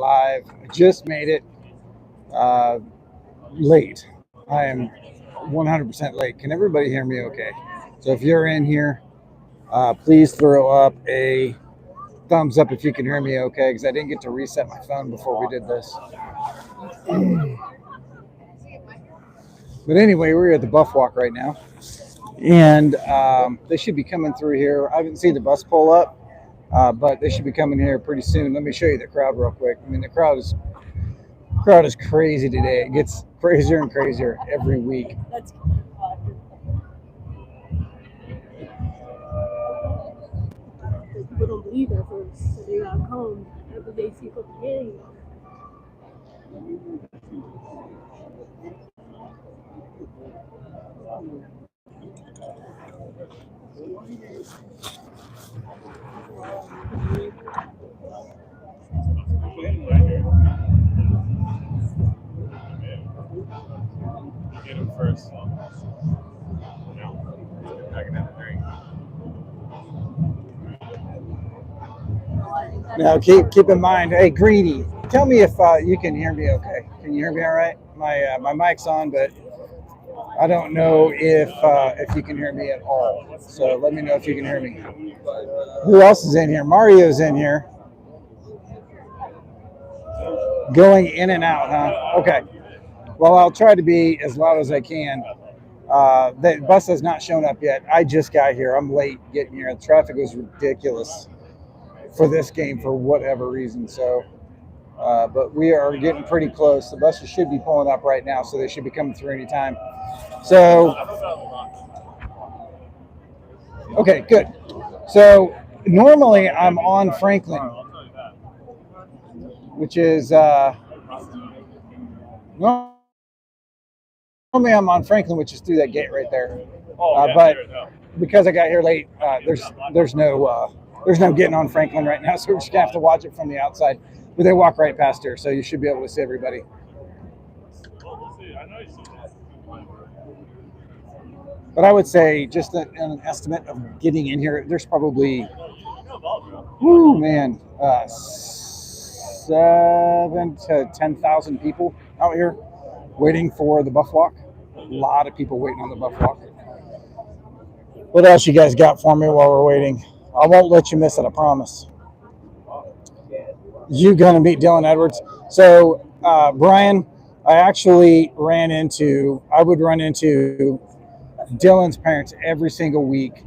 live. I just made it late. I am 100% late. Can everybody hear me okay? So if you're in here, please throw up a thumbs up if you can hear me okay, because I didn't get to reset my phone before we did this. But anyway, we're at the Buff Walk right now, and they should be coming through here. I haven't seen the bus pull up, but they should be coming here pretty soon. Let me show you the crowd real quick. I mean, the crowd is crazy today. It gets crazier and crazier every week. People don't believe at first, so they gotta come after they see the game. Get him first. I can have a drink. Now keep in mind, hey Greeny, tell me if you can hear me okay. Can you hear me all right? My mic's on, but I don't know if you can hear me at all. So let me know if you can hear me. Who else is in here? Mario's in here. Going in and out, huh? Okay. Well, I'll try to be as loud as I can. The bus has not shown up yet. I just got here. I'm late getting here. The traffic was ridiculous for this game for whatever reason. So, but we are getting pretty close. The buses should be pulling up right now, so they should be coming through anytime. So, okay, good. So normally I'm on Franklin, which is normally I'm on Franklin, which is through that gate right there. But because I got here late, there's no getting on Franklin right now, so we're just gonna have to watch it from the outside. But they walk right past here, so you should be able to see everybody. But I would say, just an estimate of getting in here, there's probably, 7,000 to 10,000 people out here waiting for the Buff Walk. A lot of people waiting on the Buff Walk. What else you guys got for me while we're waiting? I won't let you miss it, I promise. You gonna meet Dylan Edwards? So, Brian, I would run into Dylan's parents every single week.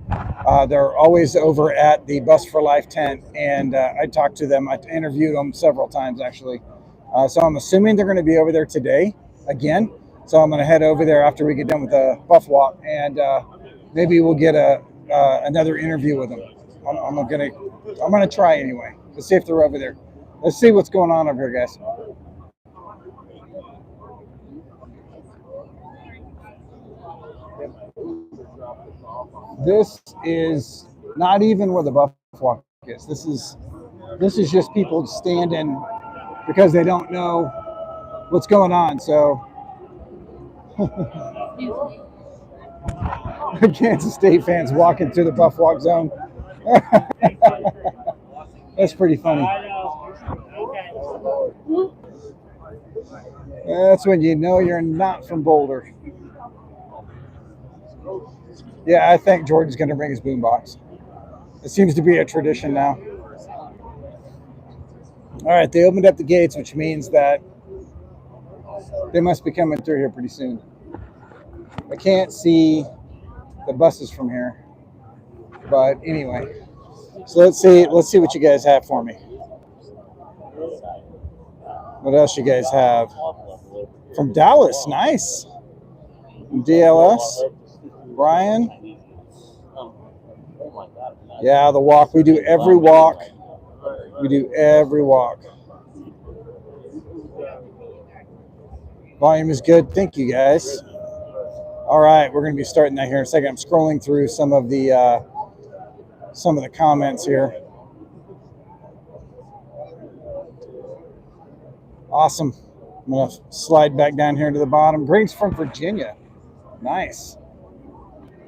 They're always over at the Bus for Life tent, and I talked to them. I interviewed them several times, actually. So I'm assuming they're going to be over there today again. So I'm going to head over there after we get done with the Buff Walk, and maybe we'll get another interview with them. I'm gonna try anyway. Let's see if they're over there. Let's see what's going on over here, guys. This is not even where the Buff Walk is. This is just people standing because they don't know what's going on. So Kansas State fans walking through the Buff Walk zone. That's pretty funny. That's when you know you're not from Boulder. Yeah, I think Jordan's going to bring his boombox. It seems to be a tradition now. All right, they opened up the gates, which means that they must be coming through here pretty soon. I can't see the buses from here, but anyway. So let's see what you guys have for me. What else you guys have? From Dallas, nice. From DLS, Brian. Yeah, the walk. We do every walk. Volume is good. Thank you, guys. All right, we're going to be starting that here in a second. I'm scrolling through some of the comments here. Awesome. I'm going to slide back down here to the bottom. Greens from Virginia. Nice.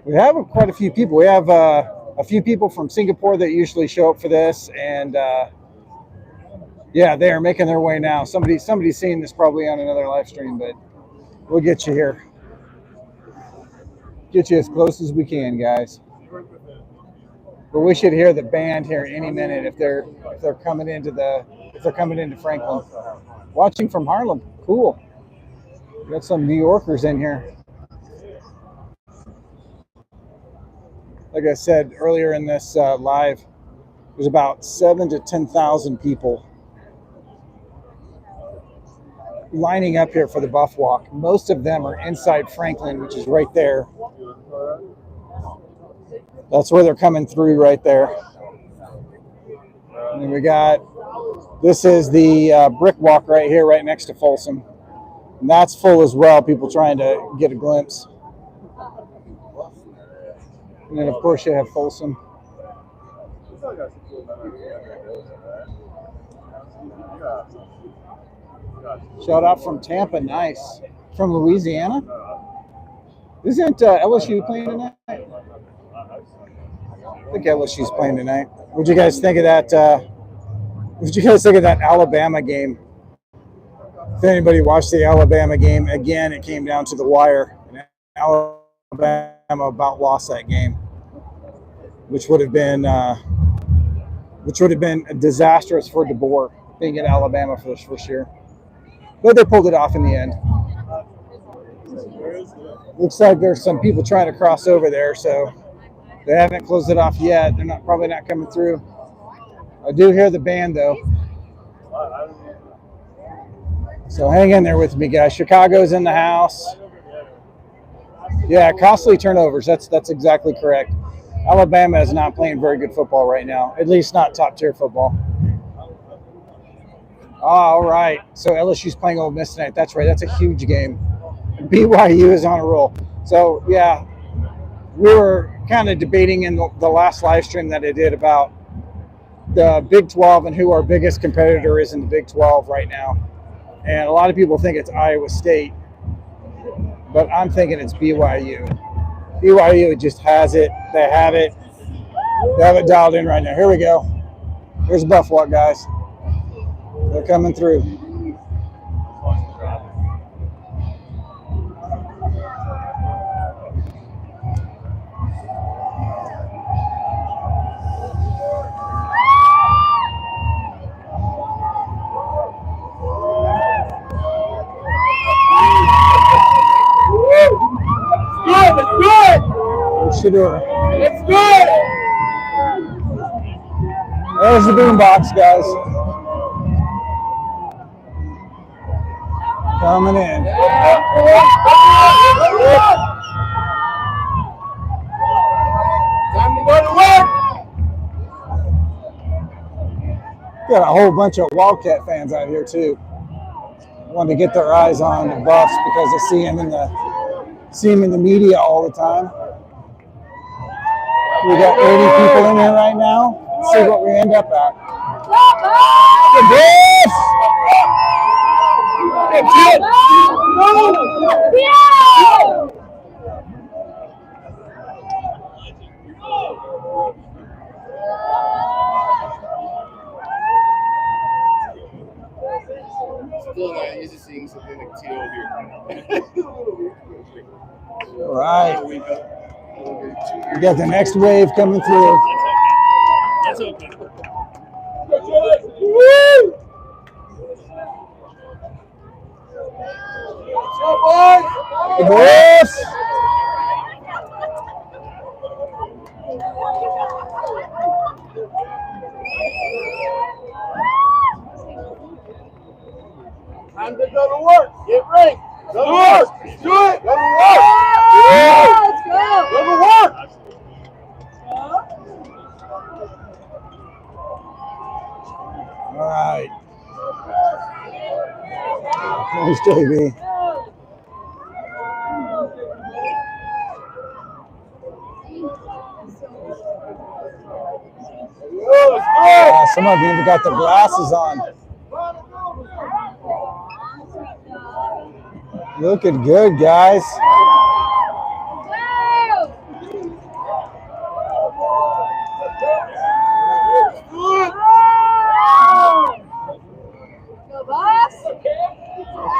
We have quite a few people. We have a few people from Singapore that usually show up for this, and Yeah, they are making their way now. Somebody's seeing this probably on another live stream, but we'll get you here. Get you as close as we can, guys. But we should hear the band here any minute if they're coming into Franklin. Watching from Harlem, cool. Got some New Yorkers in here. Like I said earlier in this live, there's about 7,000 to 10,000 people lining up here for the Buff Walk. Most of them are inside Franklin, which is right there. That's where they're coming through right there. And we got, this is the brick walk right here, right next to Folsom. And that's full as well, people trying to get a glimpse. And then, of course, you have Folsom. Shout out from Tampa, nice. From Louisiana? Isn't LSU playing tonight? I think LSU's playing tonight. What'd you guys think of that? What'd you guys think of that Alabama game? If anybody watched the Alabama game, again, it came down to the wire. And Alabama about lost that game, which would have been disastrous for DeBoer being in Alabama for this first year. But they pulled it off in the end. Looks like there's some people trying to cross over there, so they haven't closed it off yet. They're probably not coming through. I do hear the band though. So hang in there with me, guys. Chicago's in the house. Yeah, costly turnovers. That's exactly correct. Alabama is not playing very good football right now, at least not top tier football. All right. So LSU's playing Ole Miss tonight. That's right. That's a huge game. BYU is on a roll. So yeah, we were kind of debating in the last live stream that I did about the Big 12 and who our biggest competitor is in the Big 12 right now. And a lot of people think it's Iowa State, but I'm thinking it's BYU. BYU just has it. They have it. They have it dialed in right now. Here we go. Here's Buffalo, guys. They're coming through. It's good. There's the boombox, guys. Coming in. Time to go to work. Got a whole bunch of Wildcat fans out here too. Want to get their eyes on the Buffs because I see them in the media all the time. We got 80 people in here right now. Let's see what we end up at. The Buffs! Still not used to seeing something like teal here. All right. We got the next wave coming through. That's okay. Woo! The Buffs! Time to go to work. Get ready. Go to work. Do it. Go to work. Yeah, let's go. Go to work. All right. Thanks, JB. Some of you even got their glasses on. Looking good, guys.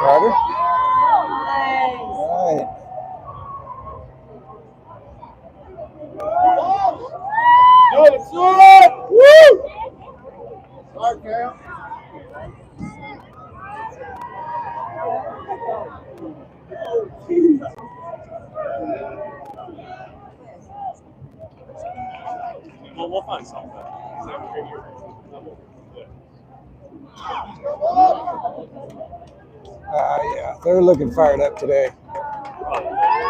Carter. All right. Good, good. Woo! Start, Cam. We'll find something. Yeah, they're looking fired up today.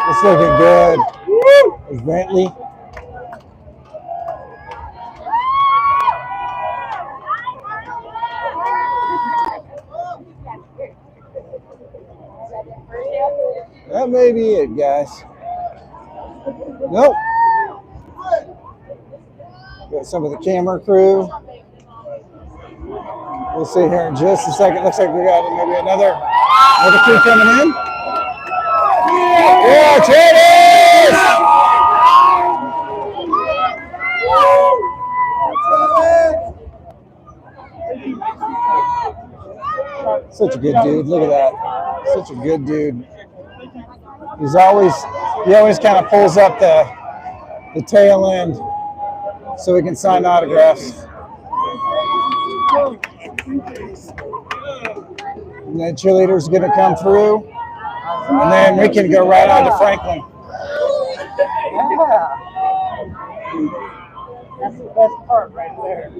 It's looking good. Is Bentley? That may be it, guys. Nope. Got some of the camera crew. We'll see here in just a second. Looks like we got maybe another crew coming in. Yeah, Travis! Such a good dude. Look at that. Such a good dude. He always kind of pulls up the tail end so we can sign autographs. And then cheerleaders are going to come through, and then we can go right on to Franklin. Yeah. That's the best part right there.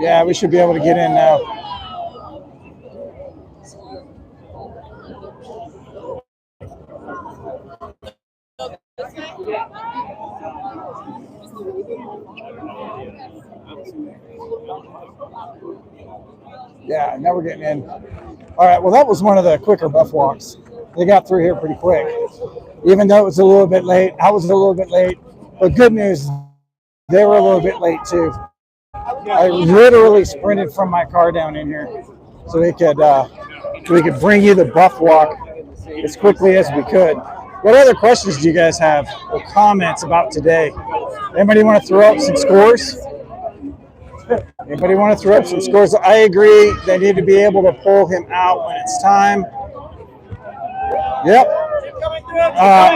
Yeah, we should be able to get in now. Yeah, now we're getting in. All right, well, that was one of the quicker buff walks. They got through here pretty quick. Even though it was a little bit late, I was a little bit late. But good news, they were a little bit late too. I literally sprinted from my car down in here so we could bring you the buff walk as quickly as we could. What other questions do you guys have or comments about today? Anybody want to throw up some scores? Anybody want to throw up some scores? I agree. They need to be able to pull him out when it's time. Yep.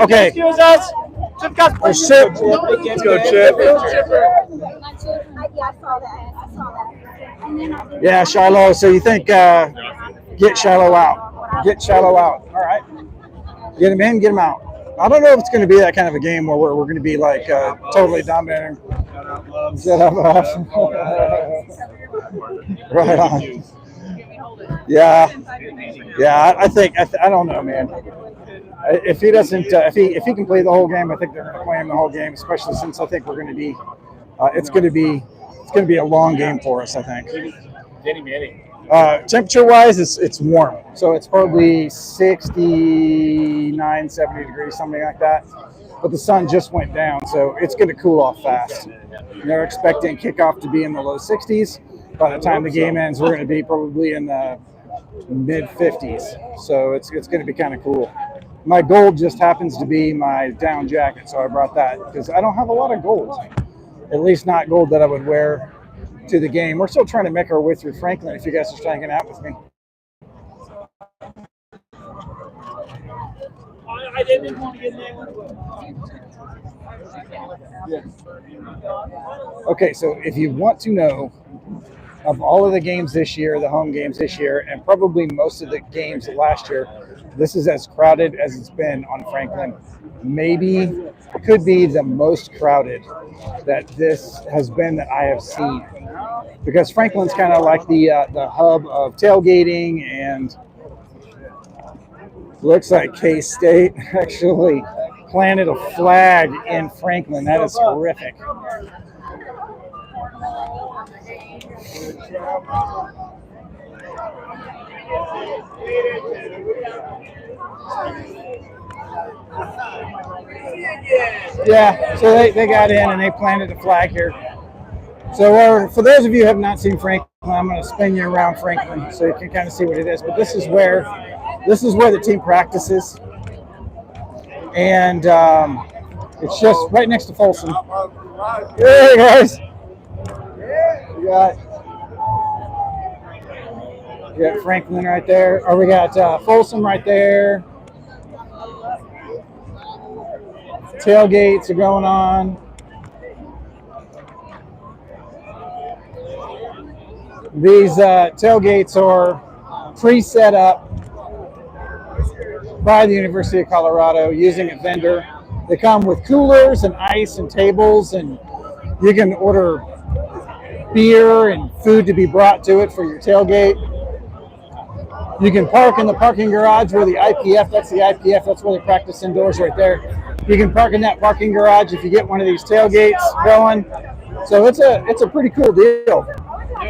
Okay. Excuse us. Chip got There's Chip. Let's go, Chip. Yeah, Shiloh. So you think get Shiloh out. Get Shiloh out. All right. Get him in, get him out. I don't know if it's going to be that kind of a game where we're going to be like totally dominating. Set up. Right on. Yeah. I think I don't know, man. If he doesn't, if he can play the whole game, I think they're going to play him the whole game. Especially since I think we're going to be, it's going to be a long game for us. I think. Temperature-wise, it's warm, so it's probably 69, 70 degrees, something like that. But the sun just went down, so it's going to cool off fast. They're expecting kickoff to be in the low 60s. By the time the game ends, we're going to be probably in the mid 50s. So it's going to be kind of cool. My gold just happens to be my down jacket, so I brought that because I don't have a lot of gold. At least not gold that I would wear to the game. We're still trying to make our way through Franklin if you guys are hanging out with me. I didn't want to get there. Okay, so if you want to know of all of the games this year, the home games this year, and probably most of the games last year, this is as crowded as it's been on Franklin. Maybe could be the most crowded that this has been that I have seen. Because Franklin's kind of like the hub of tailgating, and looks like K-State actually planted a flag in Franklin. That is horrific. Yeah, so they got in and they planted a flag here. So for those of you who have not seen Franklin, I'm going to spin you around Franklin so you can kind of see what it is. But this is where the team practices, and it's just right next to Folsom. Hey guys, We got Franklin right there. Or we got Folsom right there. Tailgates are going on. These tailgates are pre-set up by the University of Colorado using a vendor. They come with coolers and ice and tables, and you can order beer and food to be brought to it for your tailgate. You can park in the parking garage where the IPF, that's where they practice indoors right there. You can park in that parking garage if you get one of these tailgates going. So it's a pretty cool deal.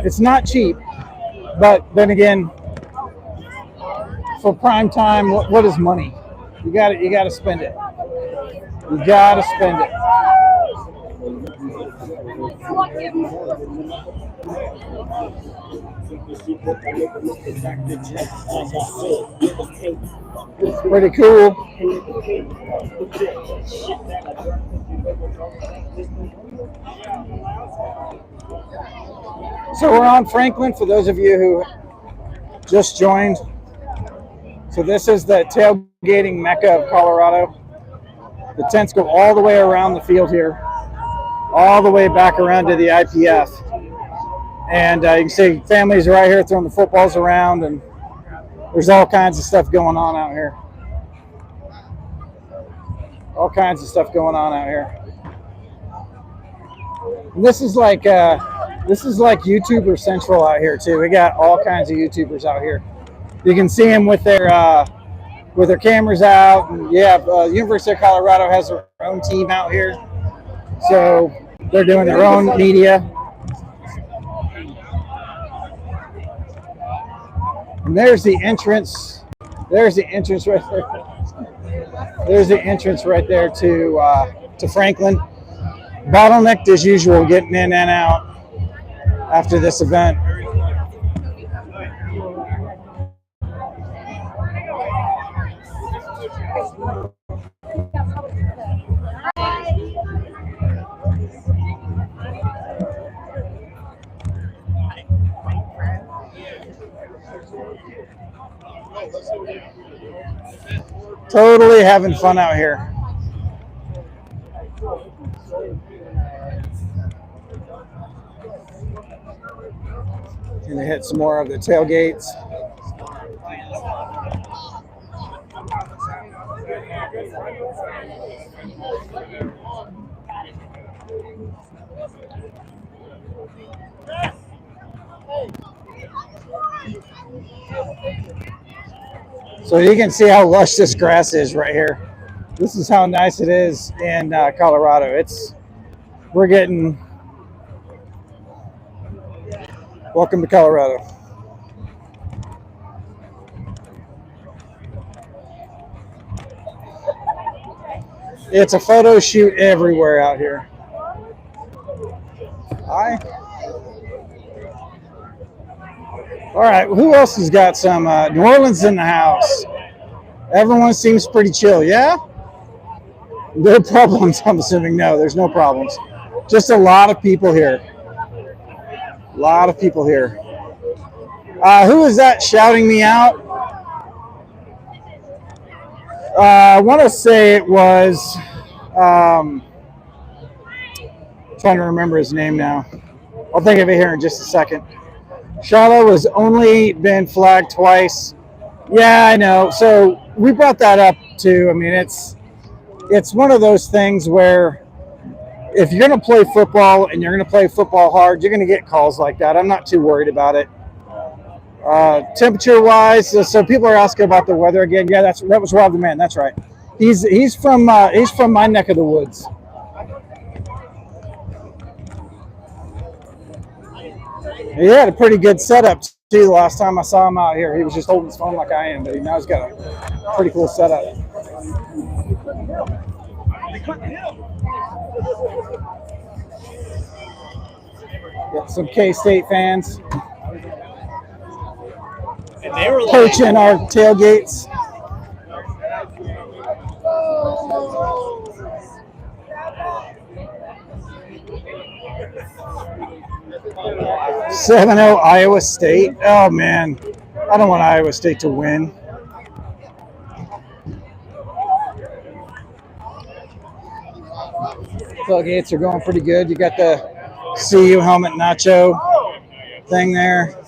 It's not cheap, but then again, for prime time, what is money? You got to spend it. You got to spend it. Pretty cool. So we're on Franklin for those of you who just joined. So this is the tailgating mecca of Colorado. The tents go all the way around the field here, all the way back around to the IPF. And you can see families right here throwing the footballs around, and there's all kinds of stuff going on out here. All kinds of stuff going on out here. And this is like YouTuber Central out here too. We got all kinds of YouTubers out here. You can see them with their cameras out. And yeah, University of Colorado has their own team out here, so they're doing their own media. And there's the entrance. There's the entrance right there. There's the entrance right there to Franklin. Bottlenecked as usual, getting in and out after this event. Totally having fun out here. Gonna hit some more of the tailgates. So you can see how lush this grass is right here. This is how nice it is in Colorado. We're getting, welcome to Colorado. It's a photo shoot everywhere out here. Hi. All right, who else has got some? New Orleans in the house. Everyone seems pretty chill, yeah? There are problems, I'm assuming. No, there's no problems. Just a lot of people here. A lot of people here. Who is that shouting me out? I want to say it was, trying to remember his name now. I'll think of it here in just a second. Charlotte has only been flagged twice. Yeah, I know. So we brought that up too. I mean, it's one of those things where if you're going to play football and you're going to play football hard, you're going to get calls like that. I'm not too worried about it. Temperature-wise, so people are asking about the weather again. Yeah, that was Rob the Man. That's right. He's from my neck of the woods. He had a pretty good setup too. The last time I saw him out here, he was just holding his phone like I am, but now he's got a pretty cool setup. Got some K-State fans coaching our tailgates. 7-0 Iowa State. Oh, man. I don't want Iowa State to win. Tailgates are going pretty good. You got the CU helmet nacho thing there.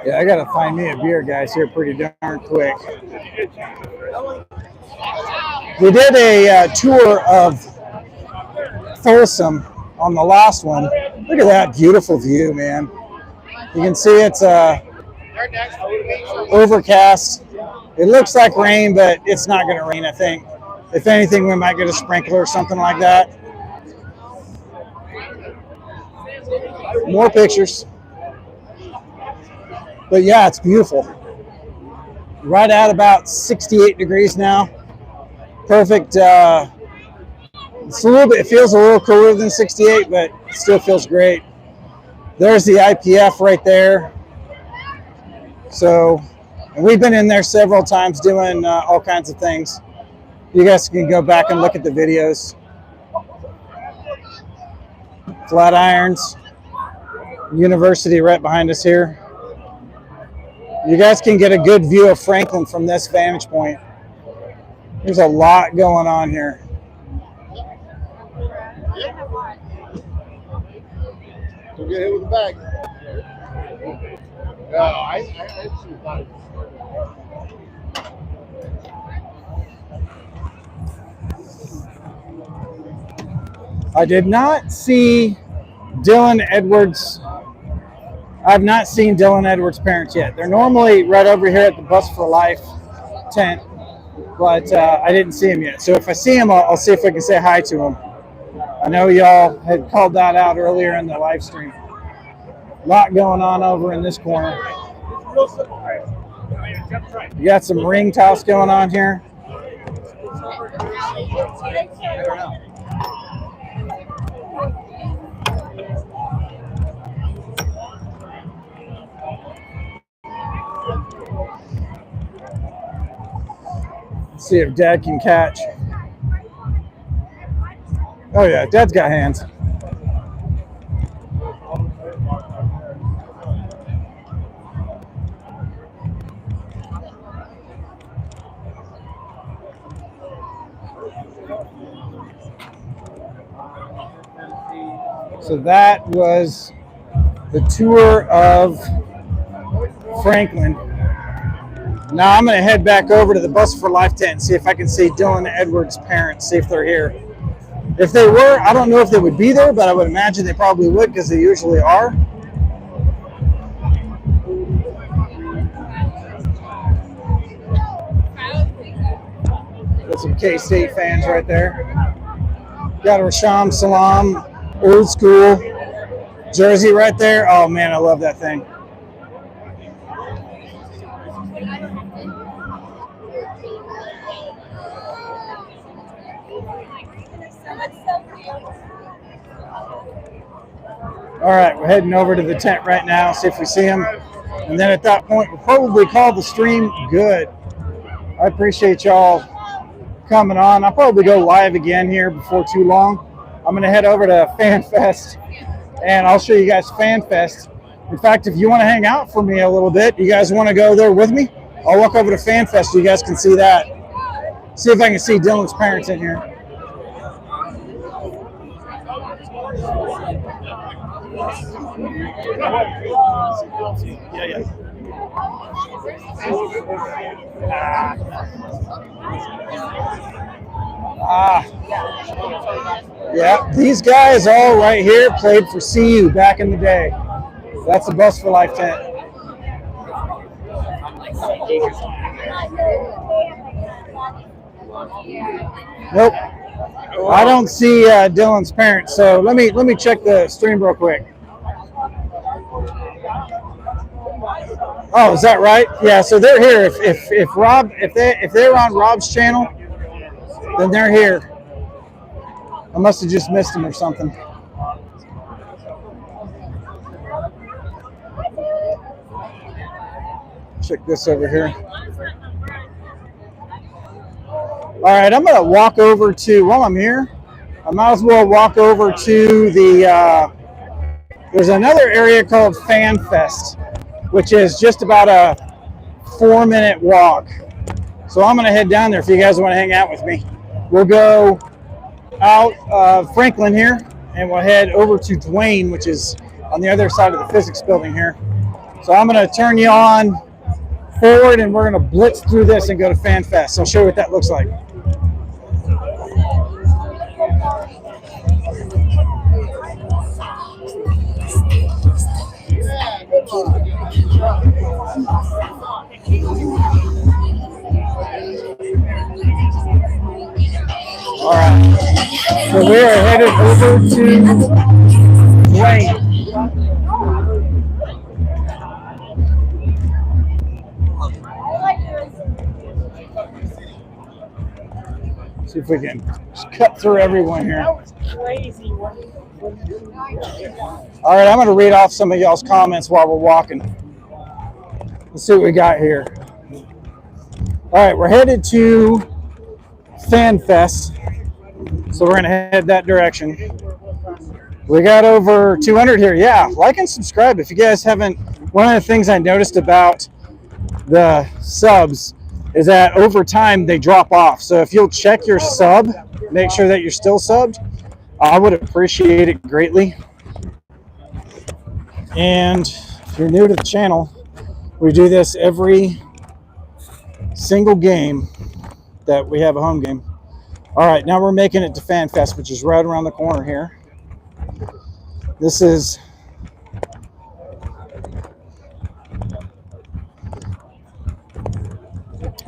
Yeah, I gotta find me a beer, guys, here pretty darn quick. We did a tour of Folsom on the last one. Look at that beautiful view, man. You can see it's overcast. It looks like rain, but it's not going to rain, I think. If anything, we might get a sprinkler or something like that. More pictures. But yeah, it's beautiful. Right at about 68 degrees now. Perfect. It's a little bit. It feels a little cooler than 68, but it still feels great. There's the IPF right there. So, and we've been in there several times doing all kinds of things. You guys can go back and look at the videos. Flat irons. University right behind us here. You guys can get a good view of Franklin from this vantage point. There's a lot going on here. Don't get hit with the bag. No, I I did not see Dylan Edwards. I've not seen Dylan Edwards' parents yet. They're normally right over here at the Bus for Life tent, but I didn't see him yet. So if I see him, I'll see if I can say hi to him. I know y'all had called that out earlier in the live stream. A lot going on over in this corner. You got some ring toss going on here. Let's see if Dad can catch. Oh yeah, Dad's got hands. So that was the tour of Franklin. Now I'm going to head back over to the Bus for Life tent and see if I can see Dylan Edwards' parents, see if they're here. If they were, I don't know if they would be there, but I would imagine they probably would because they usually are. Got some K-State fans right there. Got a Rasham Salam, old school jersey right there. Oh man, I love that thing. All right, we're heading over to the tent right now, see if we see him. And then at that point, we'll probably call the stream good. I appreciate y'all coming on. I'll probably go live again here before too long. I'm going to head over to FanFest, and I'll show you guys FanFest. In fact, if you want to hang out for me a little bit, you guys want to go there with me, I'll walk over to FanFest so you guys can see that. See if I can see Dylan's parents in here. Yeah. Yeah, these guys all right here played for CU back in the day. That's the Bus for Life tent. Nope. I don't see Dylan's parents, so let me check the stream real quick. Oh, is that right? Yeah, so they're here. If they were on Rob's channel, then they're here. I must have just missed them or something. Check this over here. All right, I'm going to walk over to, while I'm here, I might as well walk over to the, there's another area called FanFest, which is just about a 4-minute walk. So I'm going to head down there if you guys want to hang out with me. We'll go out of Franklin here, and we'll head over to Duane, which is on the other side of the physics building here. So I'm going to turn you on forward, and we're going to blitz through this and go to FanFest. So I'll show you what that looks like. All right, so we are headed over to Duane. See if we can just cut through everyone here. All right, I'm going to read off some of y'all's comments while we're walking. Let's see what we got here. All right, we're headed to FanFest, so we're going to head that direction. We got over 200 here. Yeah, like and subscribe if you guys haven't. One of the things I noticed about the subs is that over time they drop off. So if you'll check your sub, make sure that you're still subbed, I would appreciate it greatly. And if you're new to the channel, we do this every single game that we have a home game. All right, now we're making it to FanFest, which is right around the corner here. This is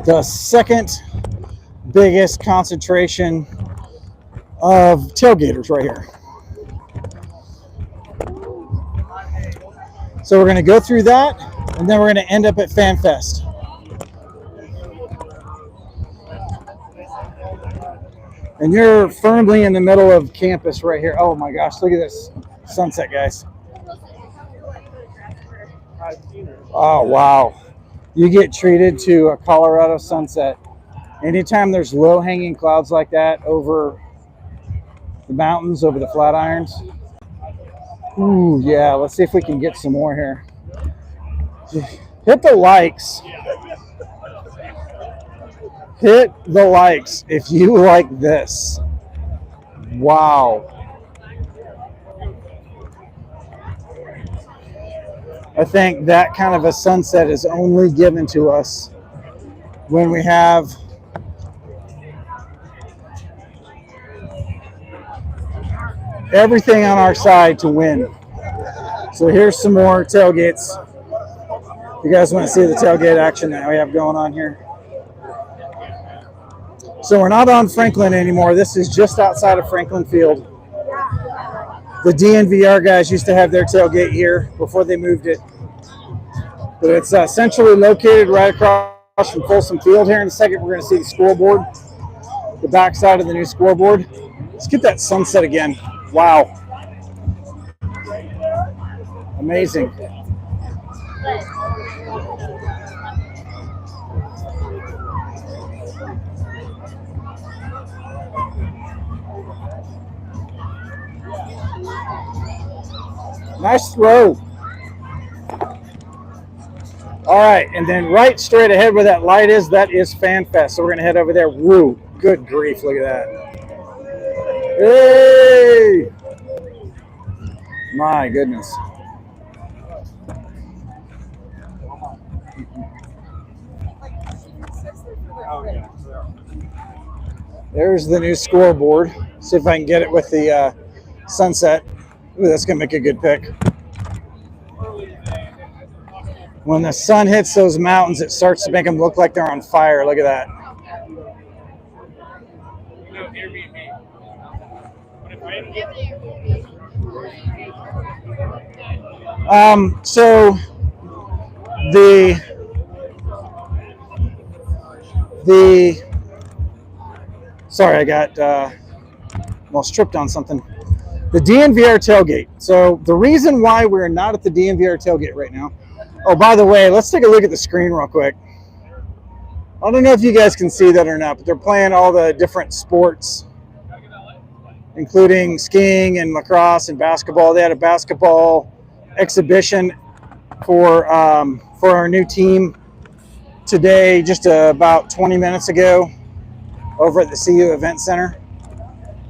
the second biggest concentration of tailgaters right here. So we're going to go through that, and then we're going to end up at FanFest. And you're firmly in the middle of campus right here. Oh my gosh, look at this sunset, guys. Oh, wow. You get treated to a Colorado sunset. Anytime there's low-hanging clouds like that over the mountains, over the Flatirons. Ooh, yeah, let's see if we can get some more here. Hit the likes. Hit the likes if you like this. Wow. I think that kind of a sunset is only given to us when we have everything on our side to win. So here's some more tailgates. You guys want to see the tailgate action that we have going on here? So we're not on Franklin anymore. This is just outside of Franklin Field. The DNVR guys used to have their tailgate here before they moved it. But it's centrally located right across from Folsom Field. Here in a second, we're going to see the scoreboard, the backside of the new scoreboard. Let's get that sunset again. Wow. Amazing. Nice throw. All right, and then right straight ahead where that light is, that is FanFest. So we're going to head over there. Woo, good grief, look at that. Hey! My goodness. There's the new scoreboard. See if I can get it with the sunset. Ooh, that's going to make a good pick. When the sun hits those mountains, it starts to make them look like they're on fire. Look at that. So the Sorry, I got almost tripped on something. The DNVR tailgate. So the reason why we're not at the DNVR tailgate right now. Oh, by the way, let's take a look at the screen real quick. I don't know if you guys can see that or not, but they're playing all the different sports, including skiing and lacrosse and basketball. They had a basketball exhibition for our new team today, just about 20 minutes ago, over at the CU Event Center.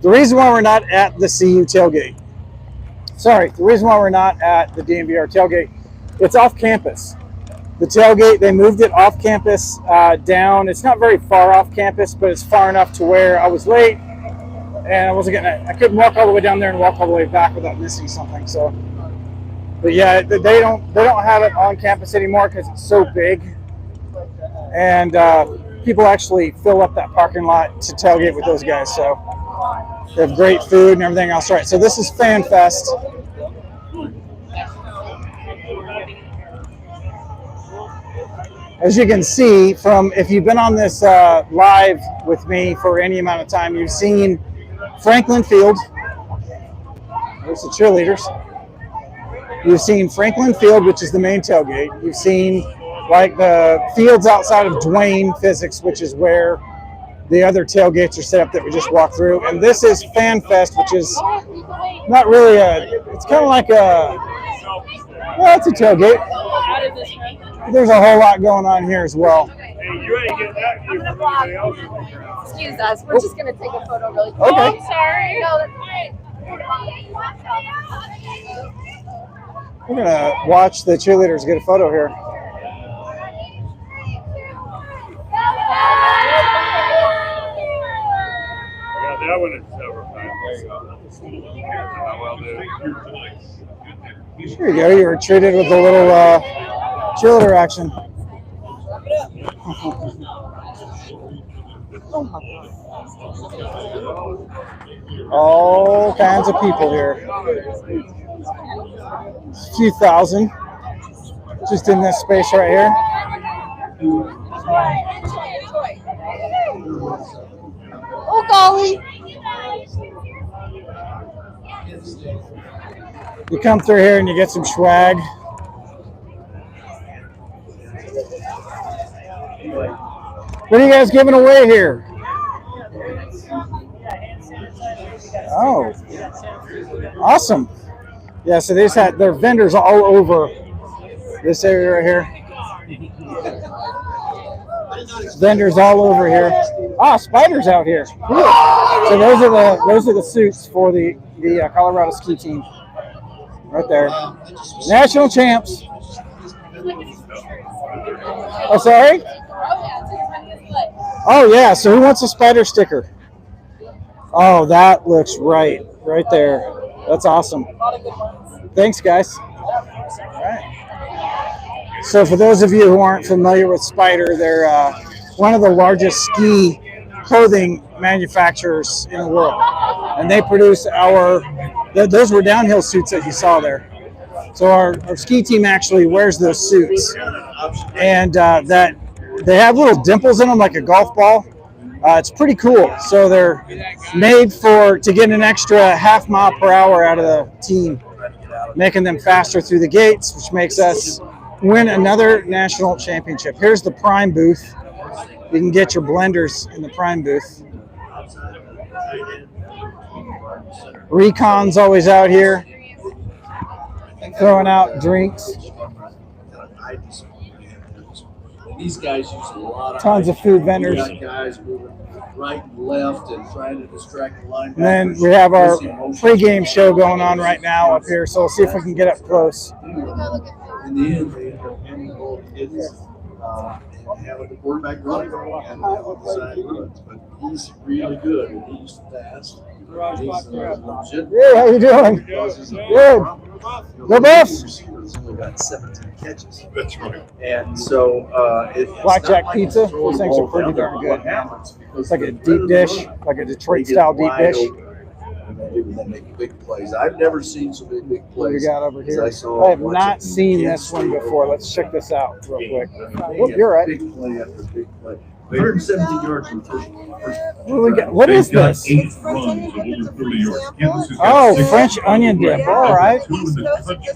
The reason why we're not at the CU tailgate, the reason why we're not at the DNVR tailgate, it's off campus. The tailgate, they moved it off campus down. It's not very far off campus, but it's far enough to where I was late and I couldn't walk all the way down there and walk all the way back without missing something. So, but yeah, they don't have it on campus anymore because it's so big, and people actually fill up that parking lot to tailgate with those guys. So they have great food and everything else. Right. So this is FanFest. As you can see from, if you've been on this live with me for any amount of time, you've seen Franklin Field. There's the cheerleaders. You've seen Franklin Field, which is the main tailgate. You've seen like the fields outside of Dwayne Physics, which is where the other tailgates are set up that we just walked through. And this is FanFest, which is not really it's kind of like well, it's a tailgate. There's a whole lot going on here as well. Hey, you ain't getting that view from anybody else. Excuse us. We're just going to take a photo really quick. Okay. Oh, I'm sorry. No, that's fine. We're going to watch the cheerleaders get a photo here. Yeah, that one is several times. Here you go. You were treated with a little cheerleader action. All kinds of people here. A few thousand just in this space right here. Oh, golly. You come through here and you get some swag. What are you guys giving away here? Oh, awesome. Yeah, so they just had their vendors all over this area right here. Vendors all over here. Ah, spiders out here. Cool. So those are the suits for the Colorado ski team. Right there. National champs. Oh, sorry? Oh, yeah. So who wants a spider sticker? Oh, that looks right there. That's awesome. Thanks, guys. All right. So for those of you who aren't familiar with Spyder, they're one of the largest ski clothing manufacturers in the world. And they produce those were downhill suits that you saw there. So our ski team actually wears those suits. And that they have little dimples in them like a golf ball. It's pretty cool. So they're made to get an extra half mile per hour out of the team, making them faster through the gates, which makes us win another national championship. Here's the Prime booth. You can get your blenders in the Prime booth. Recon's always out here throwing out drinks. These guys use a lot of Tons of food vendors. We got guys moving right and left and trying to distract the linebackers. And then we have our pregame show going on right now up here, so we'll see if we can get up close. In the end, they end up handing the ball to kids and having the quarterback running and on the side runs. But he's really good and he's fast. He's legit. Hey, how you doing? Good. Go Buffs! He's only got 17 catches. That's right. And so it's Blackjack not like pizza. he's throwing Those the things are ball pretty down there. darn What good, man. happens because It's like a the deep dish, rhythm, like a Detroit they get style deep wide dish. open, and they make big plays. I've never seen so many big What we plays. got over as here? I saw I have watching not seen Kansas this one State before. over Let's check this out real quick. They Oh, get you're right. Big play after big play. 117 yards for the first. What do we got? What is They've got this? 8 runs of over 30 yards. Kansas has got Oh, 6 French onion dip. All right. 2 in the country.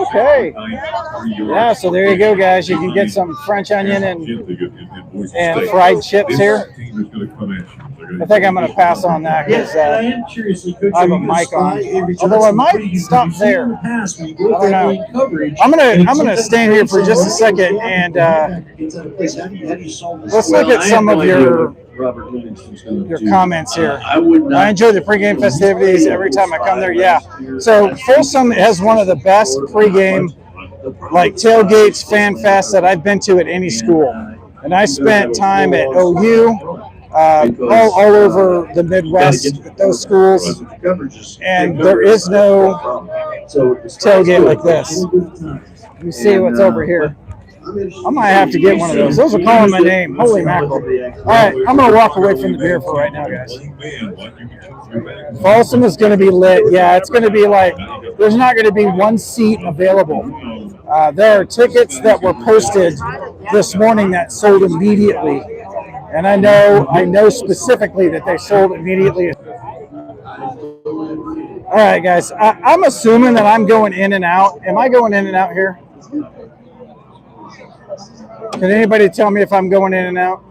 Okay. Yeah, so there you go, guys. You can get some French onion and fried chips here. I think I'm going to pass on that because I am curious. I have a mic on. Although I might stop there. I don't know. I'm gonna stand here for just a second and let's look at some of your comments here. I enjoy the pregame festivities every time I come there. Yeah. So Folsom has one of the best pregame like tailgates, FanFest that I've been to at any school, and I spent time at OU. All over the Midwest at those schools, and there is no tailgate like this. Let me see what's over here. I might have to get one of those. Those are calling my name. Holy mackerel. All right, I'm going to walk away from the beer for right now, guys. Folsom is going to be lit. Yeah, it's going to be like, there's not going to be one seat available. There are tickets that were posted this morning that sold immediately. And I know specifically that they sold immediately. All right, guys. I'm assuming that I'm going in and out. Am I going in and out here? Can anybody tell me if I'm going in and out?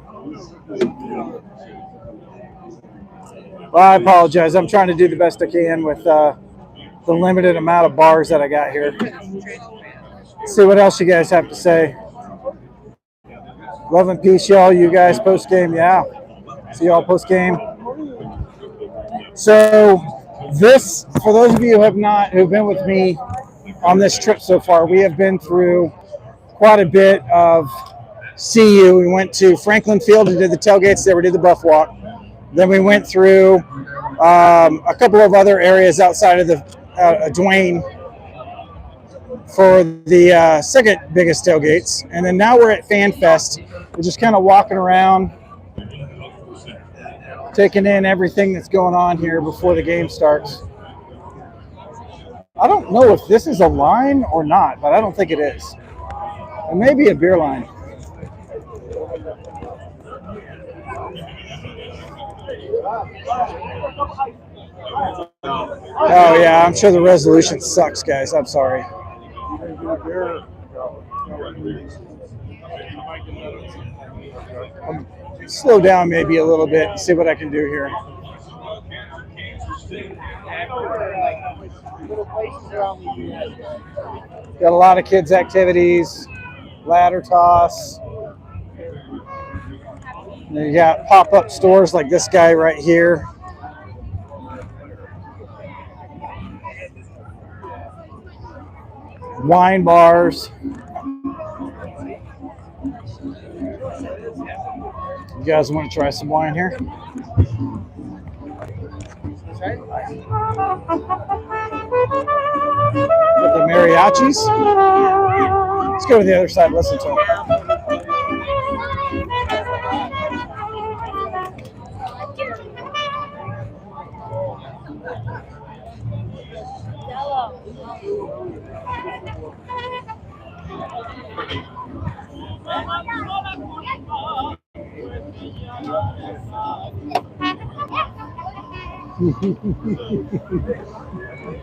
Well, I apologize. I'm trying to do the best I can with the limited amount of bars that I got here. Let's see what else you guys have to say. Love and peace, y'all. You guys post game, yeah. See y'all post game. So this, for those of you who've been with me on this trip so far, we have been through quite a bit of CU. We went to Franklin Field and did the tailgates there. We did the buff walk. Then we went through a couple of other areas outside of the Dwayne for the second biggest tailgates. And then now we're at FanFest. We're just kind of walking around, taking in everything that's going on here before the game starts. I don't know if this is a line or not, but I don't think it is. It may be a beer line. Oh, yeah, I'm sure the resolution sucks, guys. I'm sorry. Slow down maybe a little bit and see what I can do here. Got a lot of kids' activities, ladder toss. And you got pop-up stores like this guy right here. Wine bars. You guys want to try some wine here? With the mariachis? Let's go to the other side and listen to them.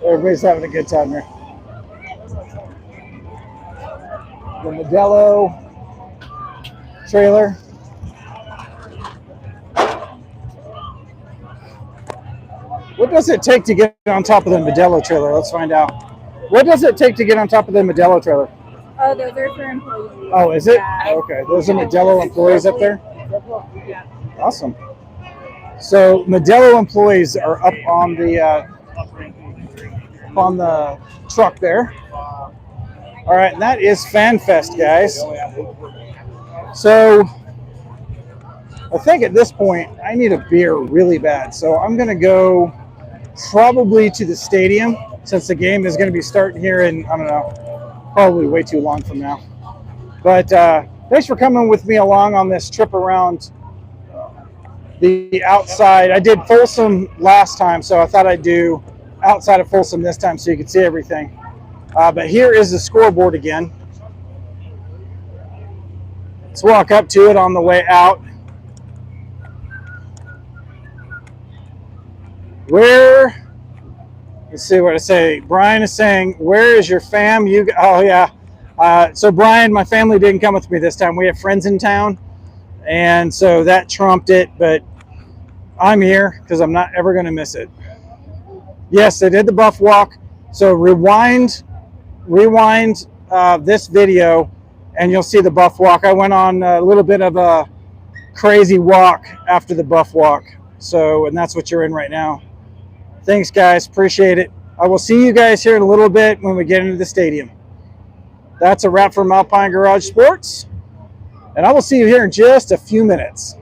Everybody's having a good time here. The Modelo trailer. What does it take to get on top of the Modelo trailer? Let's find out. What does it take to get on top of the Modelo trailer? Oh, those are for employees. Oh, is it? Okay. Those are Modelo employees up there? Awesome. So Modelo employees are up on the truck there. All right, and that is FanFest, guys. So I think at this point I need a beer really bad. So I'm going to go probably to the stadium since the game is going to be starting here in, I don't know, probably way too long from now. But thanks for coming with me along on this trip around the outside. I did Folsom last time, so I thought I'd do outside of Folsom this time so you could see everything. But here is the scoreboard again. Let's walk up to it on the way out. Where, let's see what I say. Brian is saying, where is your fam? Oh, yeah. So, Brian, my family didn't come with me this time. We have friends in town, and so that trumped it, but I'm here because I'm not ever going to miss it. Yes, they did the buff walk. So, rewind this video, and you'll see the buff walk. I went on a little bit of a crazy walk after the buff walk. So, and that's what you're in right now. Thanks, guys. Appreciate it. I will see you guys here in a little bit when we get into the stadium. That's a wrap from Alpine Garage Sports, and I will see you here in just a few minutes.